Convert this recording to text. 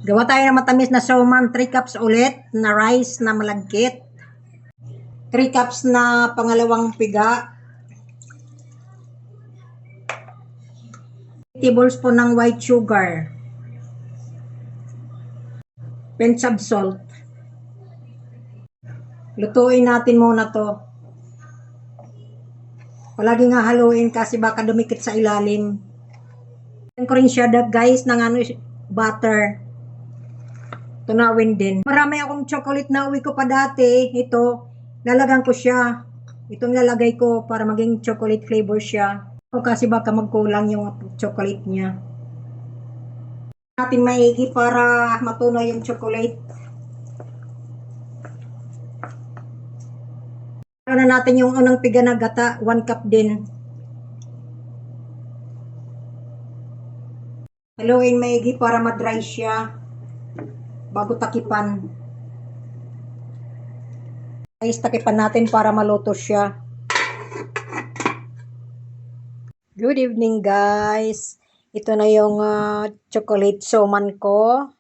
Gawa tayo ng matamis na suman. 3 cups ulit na rice na malagkit. 3 cups na pangalawang piga. 8 tablespoon ng white sugar. Pinch of salt. Lutuin natin muna to. Palagi nga haluin kasi baka dumikit sa ilalim. Yan ko rin siya guys ng butter. Tunawin din. Marami akong chocolate na uwi ko pa dati. Ito, lalagan ko siya. Itong lalagay ko para maging chocolate flavor siya. O kasi baka magkulang yung chocolate niya. Natin maigi para matunaw yung chocolate. Na natin yung unang piga na gata, 1 cup din. Haluin maigi para ma-dry siya bago takipan. Ayos takipan natin para maluto siya. Good evening guys. Ito na yung chocolate suman ko.